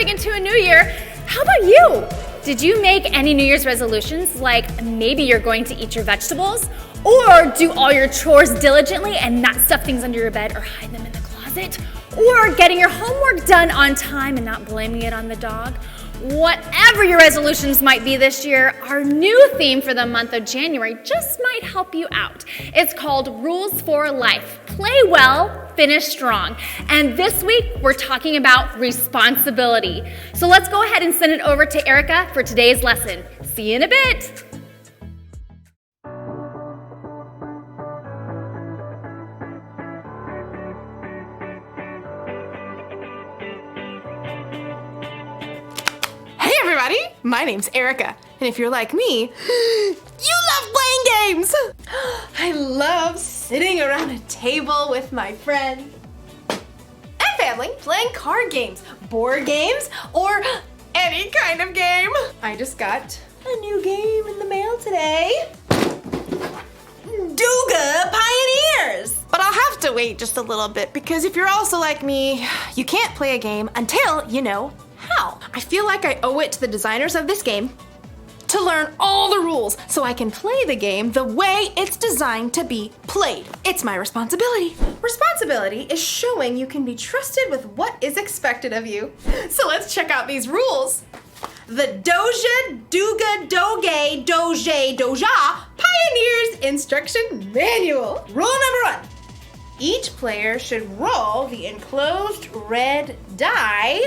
stepping into a new year. How about you? Did you make any New Year's resolutions? Like maybe you're going to eat your vegetables or do all your chores diligently and not stuff things under your bed or hide them in the closet, or getting your homework done on time and not blaming it on the dog. Whatever your resolutions might be this year, our new theme for the month of January just might help you out. It's called Rules for Life. Play well, finish strong. And this week, we're talking about responsibility. So let's go ahead and send it over to Erica for today's lesson. See you in a bit. Everybody, my name's Erica, and if you're like me, you love playing games! I love sitting around a table with my friends and family playing card games, board games, or any kind of game. I just got a new game in the mail today. Duga Pioneers! But I'll have to wait just a little bit because if you're also like me, you can't play a game until you know how. I feel like I owe it to the designers of this game to learn all the rules so I can play the game the way it's designed to be played. It's my responsibility. Responsibility is showing you can be trusted with what is expected of you. So let's check out these rules. The Doja, Duga, Doge, Doje, Doja Pioneers Instruction Manual. Rule number 1. Each player should roll the enclosed red die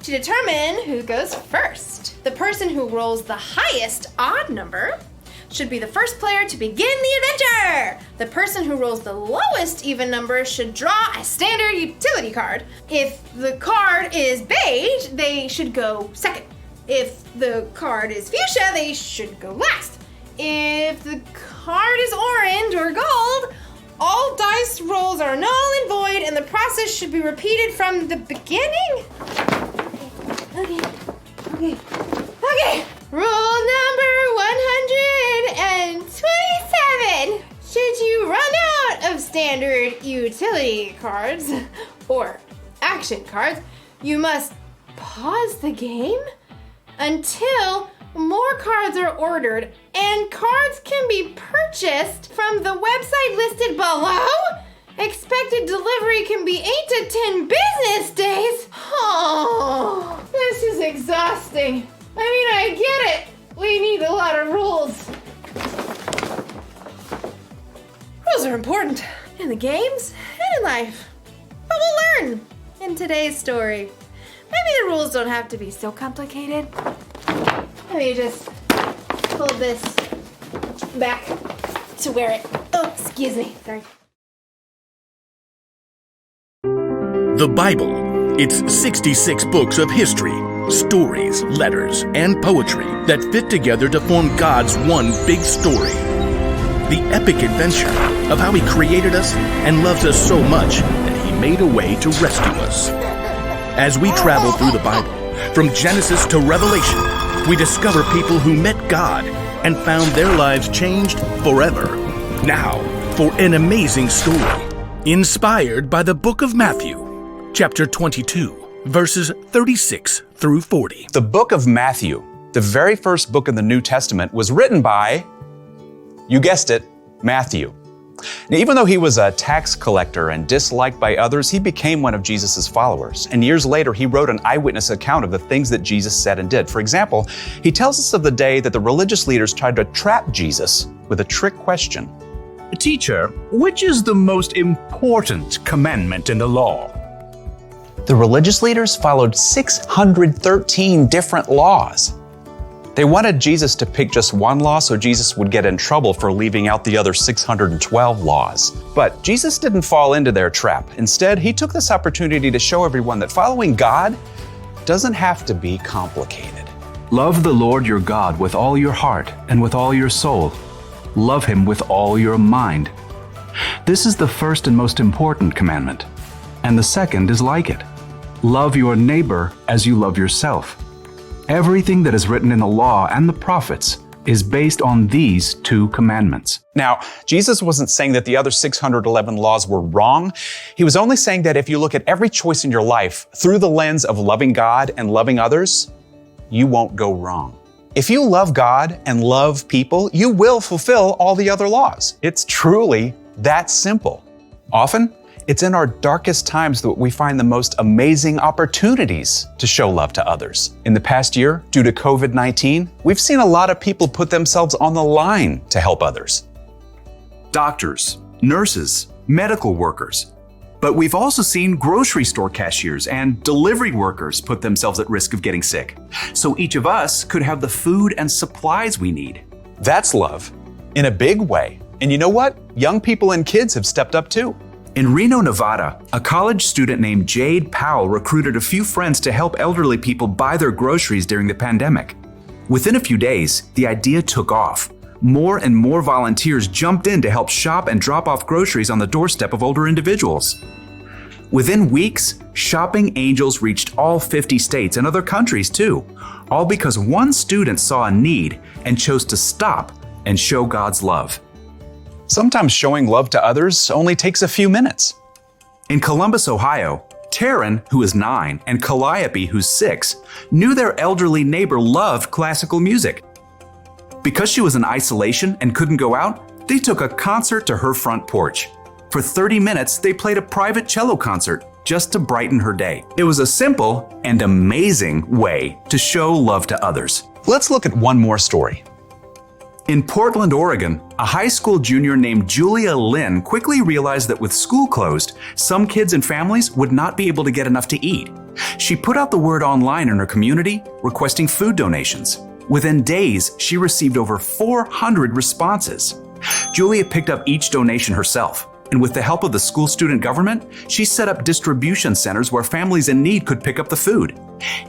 to determine who goes first. The person who rolls the highest odd number should be the first player to begin the adventure. The person who rolls the lowest even number should draw a standard utility card. If the card is beige, they should go second. If the card is fuchsia, they should go last. If the card is orange or gold, all dice rolls are null and void and the process should be repeated from the beginning. Okay. Rule number 127. Should you run out of standard utility cards or action cards, you must pause the game until more cards are ordered and cards can be purchased from the website listed below. Expected delivery can be 8 to 10 business days. Oh, this is exhausting. I get it. We need a lot of rules. Rules are important in the games and in life. But we'll learn in today's story. Maybe the rules don't have to be so complicated. Let me just pull this back to where it... Oh, excuse me. Sorry. The Bible. It's 66 books of history, stories, letters, and poetry that fit together to form God's one big story. The epic adventure of how He created us and loves us so much that He made a way to rescue us. As we travel through the Bible, from Genesis to Revelation, we discover people who met God and found their lives changed forever. Now, for an amazing story, inspired by the book of Matthew, chapter 22, verses 36 through 40. The book of Matthew, the very first book in the New Testament, was written by, you guessed it, Matthew. Now, even though he was a tax collector and disliked by others, he became one of Jesus' followers. And years later, he wrote an eyewitness account of the things that Jesus said and did. For example, he tells us of the day that the religious leaders tried to trap Jesus with a trick question. Teacher, which is the most important commandment in the law? The religious leaders followed 613 different laws. They wanted Jesus to pick just one law so Jesus would get in trouble for leaving out the other 612 laws. But Jesus didn't fall into their trap. Instead, he took this opportunity to show everyone that following God doesn't have to be complicated. Love the Lord your God with all your heart and with all your soul. Love Him with all your mind. This is the first and most important commandment. And the second is like it. Love your neighbor as you love yourself. Everything that is written in the law and the prophets is based on these 2 commandments. Now, Jesus wasn't saying that the other 611 laws were wrong. He was only saying that if you look at every choice in your life through the lens of loving God and loving others, you won't go wrong. If you love God and love people, you will fulfill all the other laws. It's truly that simple. Often, it's in our darkest times that we find the most amazing opportunities to show love to others. In the past year, due to COVID-19, we've seen a lot of people put themselves on the line to help others. Doctors, nurses, medical workers. But we've also seen grocery store cashiers and delivery workers put themselves at risk of getting sick. So each of us could have the food and supplies we need. That's love in a big way. And you know what? Young people and kids have stepped up too. In Reno, Nevada, a college student named Jade Powell recruited a few friends to help elderly people buy their groceries during the pandemic. Within a few days, the idea took off. More and more volunteers jumped in to help shop and drop off groceries on the doorstep of older individuals. Within weeks, Shopping Angels reached all 50 states and other countries too, all because one student saw a need and chose to stop and show God's love. Sometimes showing love to others only takes a few minutes. In Columbus, Ohio, Taryn, who is 9, and Calliope, who's 6, knew their elderly neighbor loved classical music. Because she was in isolation and couldn't go out, they took a concert to her front porch. For 30 minutes, they played a private cello concert just to brighten her day. It was a simple and amazing way to show love to others. Let's look at one more story. In Portland, Oregon, a high school junior named Julia Lynn quickly realized that with school closed, some kids and families would not be able to get enough to eat. She put out the word online in her community, requesting food donations. Within days, she received over 400 responses. Julia picked up each donation herself, and with the help of the school student government, she set up distribution centers where families in need could pick up the food.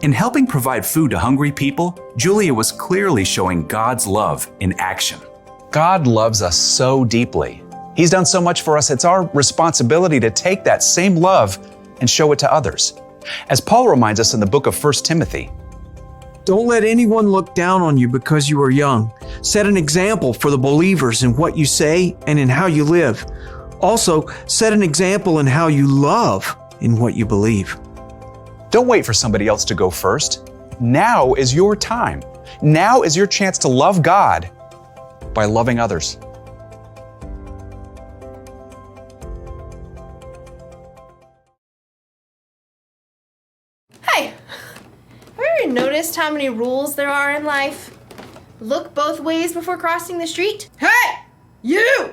In helping provide food to hungry people, Julia was clearly showing God's love in action. God loves us so deeply. He's done so much for us, it's our responsibility to take that same love and show it to others. As Paul reminds us in the book of 1 Timothy, "Don't let anyone look down on you because you are young. Set an example for the believers in what you say and in how you live. Also, set an example in how you love in what you believe." don't wait for somebody else to go first. Now is your time. Now is your chance to love God by loving others. Hey, have you ever noticed how many rules there are in life? Look both ways before crossing the street. Hey, you!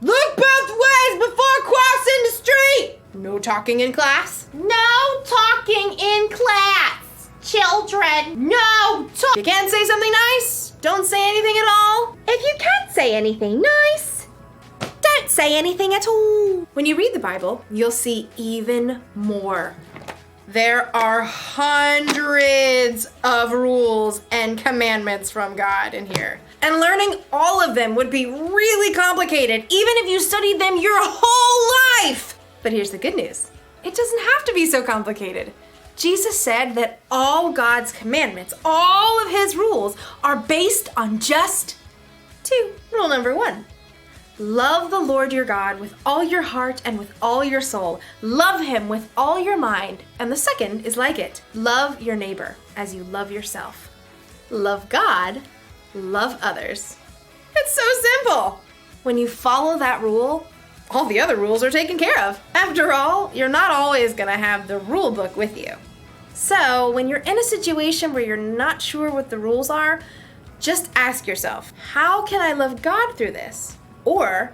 Look both ways before crossing the street! No talking in class. No talking in class, children. No talk. You can't say something nice? Don't say anything at all? If you can't say anything nice, don't say anything at all. When you read the Bible, you'll see even more. There are hundreds of rules and commandments from God in here. And learning all of them would be really complicated, even if you studied them your whole life. But here's the good news. It doesn't have to be so complicated. Jesus said that all God's commandments, all of his rules, are based on just 2. Rule number 1. Love the Lord your God with all your heart and with all your soul. Love him with all your mind. And the second is like it. Love your neighbor as you love yourself. Love God, love others. It's so simple. When you follow that rule, all the other rules are taken care of. After all, you're not always gonna have the rule book with you. So when you're in a situation where you're not sure what the rules are, just ask yourself, how can I love God through this? Or,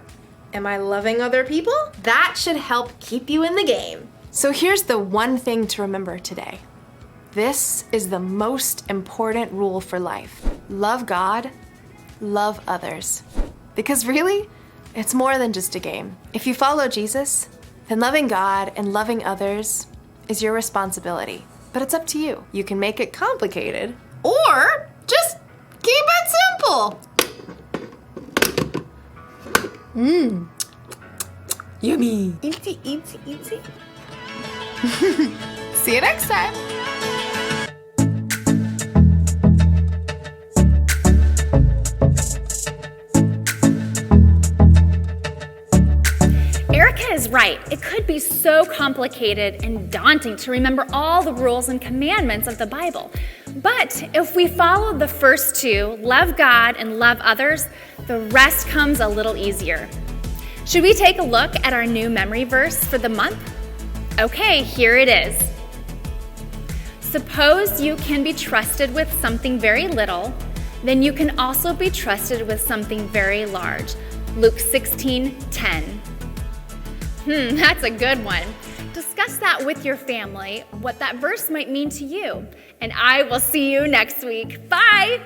am I loving other people? That should help keep you in the game. So here's the one thing to remember today. This is the most important rule for life. Love God, love others. Because really, it's more than just a game. If you follow Jesus, then loving God and loving others is your responsibility. But it's up to you. You can make it complicated, or just keep it simple. Yummy. Eatsy, eatsy, eatsy. See you next time. right. It could be so complicated and daunting to remember all the rules and commandments of the Bible. But if we follow the first two, love God and love others, the rest comes a little easier. Should we take a look at our new memory verse for the month? Okay, here it is. Suppose you can be trusted with something very little, then you can also be trusted with something very large. Luke 16:10. That's a good one. Discuss that with your family, what that verse might mean to you. And I will see you next week. Bye!